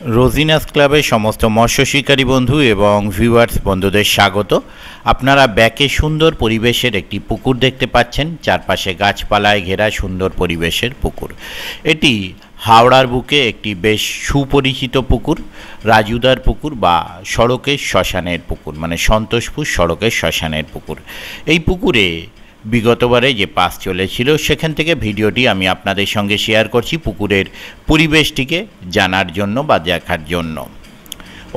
রোজিনাস ক্লাবের সমস্ত মৎস্য শিকারী বন্ধু এবং ভিউয়ার্স বন্ধুদের স্বাগত। আপনারা ব্যাকে সুন্দর পরিবেশের একটি পুকুর দেখতে পাচ্ছেন, চারপাশে গাছপালায় ঘেরা সুন্দর পরিবেশের পুকুর। এটি হাওড়ার বুকে একটি বেশ সুপরিচিত পুকুর, রাজুদার পুকুর বা সড়কের শ্মশানের পুকুর, মানে সন্তোষপুর সড়কের শ্মশানের পুকুর। এই পুকুরে বিগতবারে যে পাস চলেছিল সেখান থেকে ভিডিওটি আমি আপনাদের সঙ্গে শেয়ার করছি পুকুরের পরিবেশটিকে জানার জন্য বা দেখার জন্য।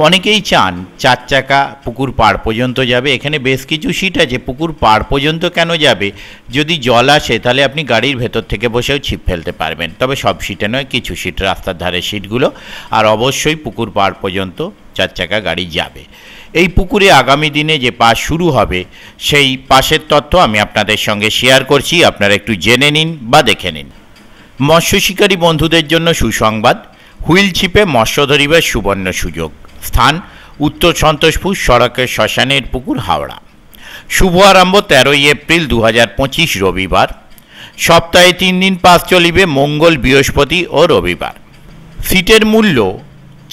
অনেকেই চান চার চাকা পুকুর পাড় পর্যন্ত যাবে। এখানে বেশ কিছু সিট আছে, পুকুর পাড় পর্যন্ত কেন যাবে, যদি জল আসে তাহলে আপনি গাড়ির ভেতর থেকে বসেও ছিপ ফেলতে পারবেন, তবে সব সিটে নয়, কিছু সিট রাস্তার ধারের সিটগুলো। আর অবশ্যই পুকুর পাড় পর্যন্ত চার চাকা গাড়ি যাবে। এই পুকুরে আগামী দিনে যে পাস শুরু হবে সেই পাসের তথ্য আমি আপনাদের সঙ্গে শেয়ার করছি, আপনারা একটু জেনে নিন বা দেখে নিন। মৎস্য শিকারী বন্ধুদের জন্য সুসংবাদ, হুইল ছিপে মৎস্য ধরিবার সুবর্ণ সুযোগ। স্থান উত্তর সন্তোষপুর সড়কের শ্মশানের পুকুর, হাওড়া। শুভ আরম্ভ 13 এপ্রিল 2025 রবিবার। সপ্তাহে 3 দিন পাস চলিবে, মঙ্গল, বৃহস্পতি ও রবিবার। সিটের মূল্য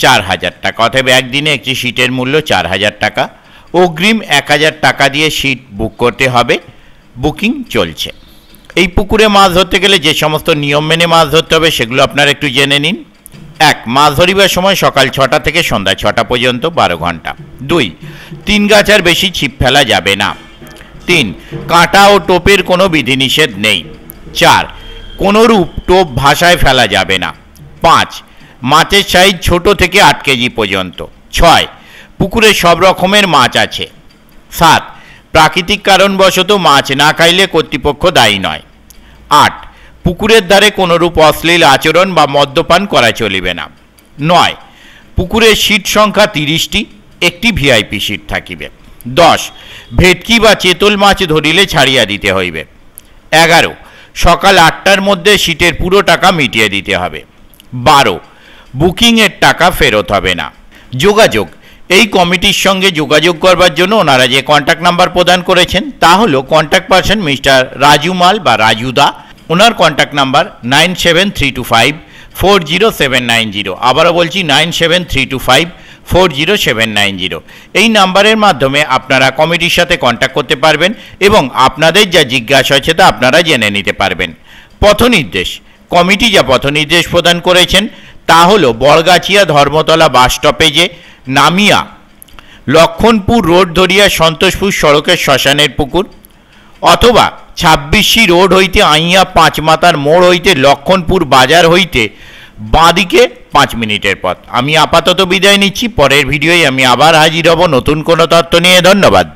4000 টাকা, অতএব একদিনে একটি সিটের মূল্য 4000 টাকা। অগ্রিম 1000 টাকা দিয়ে সিট বুক করতে হবে, বুকিং চলছে। এই পুকুরে মাছ ধরতে গেলে যে সমস্ত নিয়ম মেনে মাছ ধরতে হবে সেগুলো আপনারা একটু জেনে নিন। 1. মাছ ধরিবার সময় সকাল 6টা থেকে সন্ধ্যা 6টা পর্যন্ত 12 ঘন্টা। 2. 3 গাছার বেশি ছিপ ফেলা যাবে না। 3. কাঁটা ও টোপের কোনো বিধিনিষেধ নেই। 4. কোনোরূপ টোপ ভাষায় ফেলা যাবে না। 5. মাছের সাইজ ছোট থেকে 8 কেজি পর্যন্ত। 6. পুকুরে সব রকমের মাছ আছে। 7. প্রাকৃতিক কারণবশত মাছ না খাইলে কর্তৃপক্ষ দায়ী নয়। 8. পুকুরের ধারে কোনোরূপ অশ্লীল আচরণ বা মদ্যপান করা চলিবে না। 9. পুকুরের সিট সংখ্যা 30টি, একটি ভিআইপি সিট থাকিবে। 10. ভেটকি বা চেতল মাছ ধরিলে ছাড়িয়া দিতে হইবে। 11. সকাল 8টার মধ্যে সিটের পুরো টাকা মিটিয়ে দিতে হবে। 12. বুকিংয়ের টাকা ফেরত হবে না। যোগাযোগ, এই কমিটির সঙ্গে যোগাযোগ করবার জন্য ওনারা যে কন্ট্যাক্ট নাম্বার প্রদান করেছেন তা হলো কন্ট্যাক্ট পারসন মিস্টার রাজু মাল বা রাজুদা। ওনার কন্ট্যাক্ট নাম্বার 9732540790। আবারও বলছি 9732540790। এই নাম্বারের মাধ্যমে আপনারা কমিটির সাথে কন্ট্যাক্ট করতে পারবেন এবং আপনাদের যা জিজ্ঞাসা আছে তা আপনারা জেনে নিতে পারবেন। পথনির্দেশ, কমিটি যা পথনির্দেশ প্রদান করেছেন তা হলো বড়গাছিয়া ধর্মতলা বাস স্টপেজে নামিয়া লক্ষণপুর রোড ধরিয়া সন্তোষপুর সড়কের শ্মশানের পুকুর, অথবা 26 রোড হইতে আইয়া 5 মাতার মোড় হইতে লক্ষণপুর বাজার হইতে বাঁদিকে 5 মিনিটের পথ। আমি আপাতত বিদায় নিচ্ছি, পরের ভিডিওয় আমি আবার হাজির হব নতুন কোনো তথ্য নিয়ে। ধন্যবাদ।